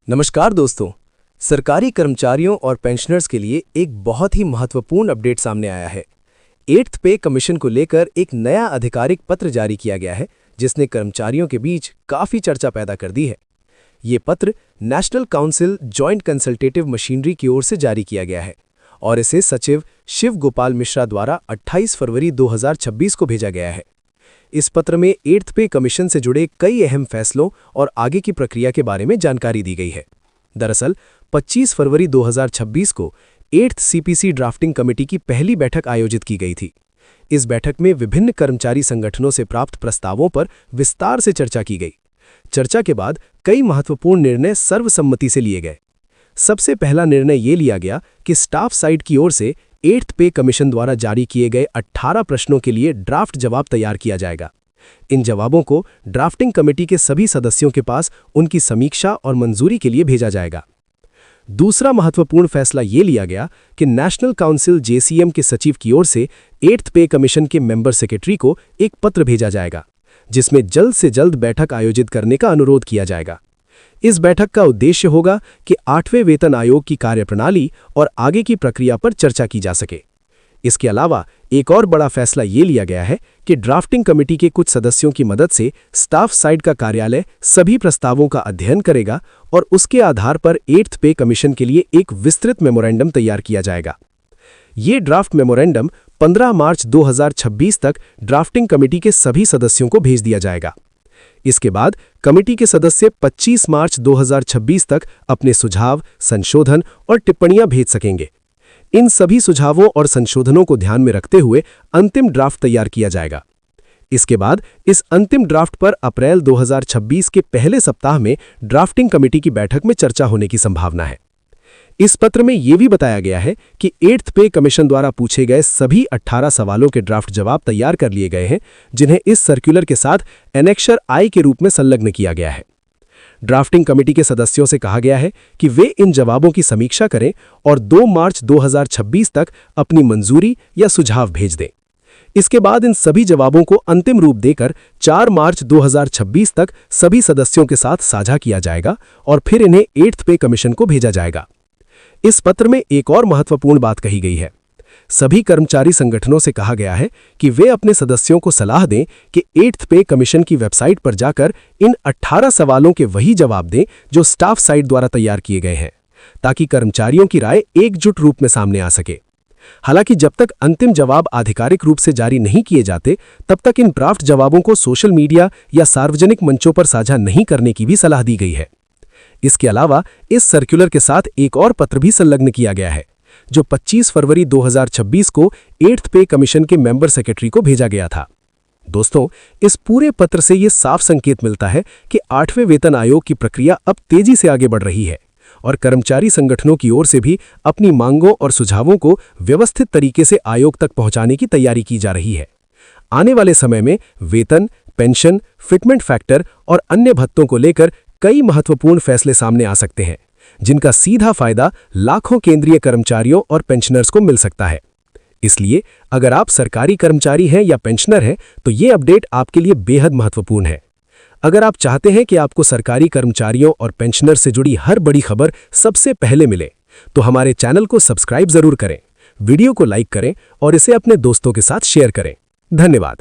नमस्कार दोस्तों। सरकारी कर्मचारियों और पेंशनर्स के लिए एक बहुत ही महत्वपूर्ण अपडेट सामने आया है। 8th पे कमीशन को लेकर एक नया आधिकारिक पत्र जारी किया गया है, जिसने कर्मचारियों के बीच काफ़ी चर्चा पैदा कर दी है। ये पत्र national council joint consultative machinery की ओर से जारी किया गया है और इसे सचिव शिव गोपाल मिश्रा द्वारा 28 फरवरी 2026 को भेजा गया है। इस पत्र में 8th पे कमीशन से जुड़े कई अहम फैसलों और आगे की प्रक्रिया के बारे में जानकारी दी गई है। दरअसल 25 फरवरी 2026 को 8th सीपीसी ड्राफ्टिंग कमेटी की पहली बैठक आयोजित की गई थी। इस बैठक में विभिन्न कर्मचारी संगठनों से प्राप्त प्रस्तावों पर विस्तार से चर्चा की गई। चर्चा के बाद कई महत्वपूर्ण निर्णय सर्वसम्मति से लिए गए। सबसे पहला निर्णय ये लिया गया कि स्टाफ साइड की ओर से 8th पे कमीशन द्वारा जारी किए गए 18 प्रश्नों के लिए ड्राफ्ट जवाब तैयार किया जाएगा। इन जवाबों को ड्राफ्टिंग कमेटी के सभी सदस्यों के पास उनकी समीक्षा और मंजूरी के लिए भेजा जाएगा। दूसरा महत्वपूर्ण फैसला ये लिया गया कि नेशनल काउंसिल जेसीएम के सचिव की ओर से 8th पे कमीशन के मेंबर सेक्रेटरी को एक पत्र भेजा जाएगा, जिसमें जल्द से जल्द बैठक आयोजित करने का अनुरोध किया जाएगा। इस बैठक का उद्देश्य होगा कि 8वें वेतन आयोग की कार्यप्रणाली और आगे की प्रक्रिया पर चर्चा की जा सके। इसके अलावा एक और बड़ा फैसला ये लिया गया है कि ड्राफ्टिंग कमेटी के कुछ सदस्यों की मदद से स्टाफ साइड का कार्यालय सभी प्रस्तावों का अध्ययन करेगा और उसके आधार पर 8th पे कमीशन के लिए एक विस्तृत मेमोरेंडम तैयार किया जाएगा। ये ड्राफ्ट मेमोरेंडम 15 मार्च 2026 तक ड्राफ्टिंग कमेटी के सभी सदस्यों को भेज दिया जाएगा। इसके बाद कमेटी के सदस्य 25 मार्च 2026 तक अपने सुझाव, संशोधन और टिप्पणियां भेज सकेंगे। इन सभी सुझावों और संशोधनों को ध्यान में रखते हुए अंतिम ड्राफ्ट तैयार किया जाएगा। इसके बाद इस अंतिम ड्राफ्ट पर अप्रैल 2026 के पहले सप्ताह में ड्राफ्टिंग कमेटी की बैठक में चर्चा होने की संभावना है। इस पत्र में यह भी बताया गया है कि 8th पे कमीशन द्वारा पूछे गए सभी 18 सवालों के ड्राफ्ट जवाब तैयार कर लिए गए हैं, जिन्हें इस सर्कुलर के साथ एनेक्शर आई के रूप में संलग्न किया गया है। ड्राफ्टिंग कमेटी के सदस्यों से कहा गया है कि वे इन जवाबों की समीक्षा करें और 2 मार्च 2026 तक अपनी मंजूरी या सुझाव भेज दें। इसके बाद इन सभी जवाबों को अंतिम रूप देकर 4 मार्च 2026 तक सभी सदस्यों के साथ साझा किया जाएगा और फिर इन्हें 8th पे कमीशन को भेजा जाएगा। इस पत्र में एक और महत्वपूर्ण बात कही गई है। सभी कर्मचारी संगठनों से कहा गया है कि वे अपने सदस्यों को सलाह दें कि 8th पे कमीशन की वेबसाइट पर जाकर इन 18 सवालों के वही जवाब दें जो स्टाफ साइट द्वारा तैयार किए गए हैं, ताकि कर्मचारियों की राय एकजुट रूप में सामने आ सके। हालांकि जब तक अंतिम जवाब आधिकारिक रूप से जारी नहीं किए जाते, तब तक इन ड्राफ्ट जवाबों को सोशल मीडिया या सार्वजनिक मंचों पर साझा नहीं करने की भी सलाह दी गई है। इसके अलावा इस सर्कुलर के साथ एक और पत्र भी संलग्न किया गया है, जो 25 फरवरी 2026 को 8th पे कमीशन के मेंबर सेक्रेटरी को भेजा गया था। दोस्तों, इस पूरे पत्र से ये साफ संकेत मिलता है कि 8वें वेतन आयोग की प्रक्रिया अब तेजी से आगे बढ़ रही है और कर्मचारी संगठनों की ओर से भी अपनी मांगों और सुझावों को व्यवस्थित तरीके से आयोग तक पहुंचाने की तैयारी की जा रही है। आने वाले समय में वेतन, पेंशन, फिटमेंट फैक्टर और अन्य भत्तों को लेकर कई महत्वपूर्ण फैसले सामने आ सकते हैं, जिनका सीधा फायदा लाखों केंद्रीय कर्मचारियों और पेंशनर्स को मिल सकता है। इसलिए अगर आप सरकारी कर्मचारी हैं या पेंशनर हैं, तो ये अपडेट आपके लिए बेहद महत्वपूर्ण है। अगर आप चाहते हैं कि आपको सरकारी कर्मचारियों और पेंशनर से जुड़ी हर बड़ी खबर सबसे पहले मिले, तो हमारे चैनल को सब्सक्राइब जरूर करें, वीडियो को लाइक करें और इसे अपने दोस्तों के साथ शेयर करें। धन्यवाद।